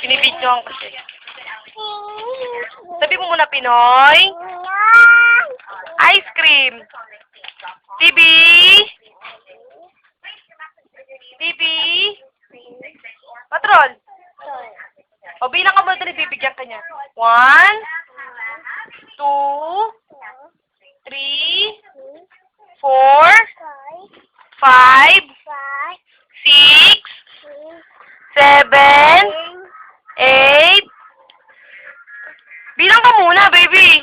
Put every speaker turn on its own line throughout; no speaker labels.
Binibidyoan ko siya. Sabi mo muna, Pinoy. Ice cream. TV. TV. Patrol. O, bilang ka muna dali, bibigyan ka niya. 1, 2, 3, 4, 5, 6, 7, 8. Bilang ka muna, baby.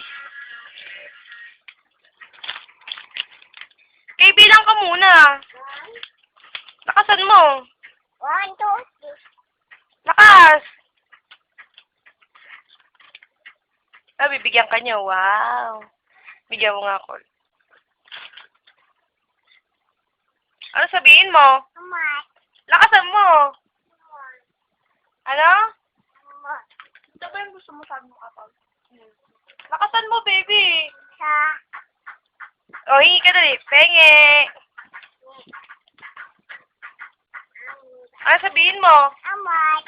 Okay, bilang ka muna. Lakasan mo.
1, 2, 3.
Lakas. Ah, bibigyan ka niya. Wow. Bigyan mo nga ako. Ano sabihin mo? Lakasan mo. Ano?
Ito ba yung gusto mo sabi mo kapag?
Lakasan mo, baby.
Sa.
O, hingi ka dali. Penge. Ano sabihin mo?
Amat.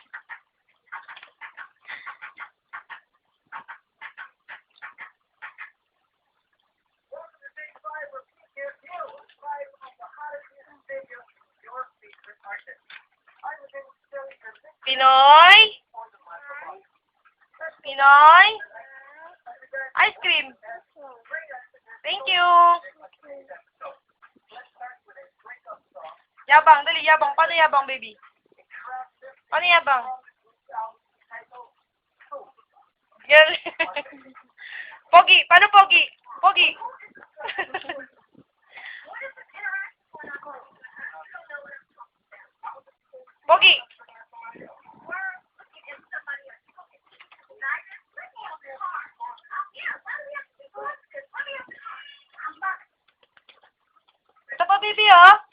Pinoy? Pinoy? Ice cream. Thank you. Yabang, dali, yabang. Paano yabang, baby? Paano yabang? Yan. Pogi, paano pogi? Pogi. Pogi. Ito pa, baby, oh.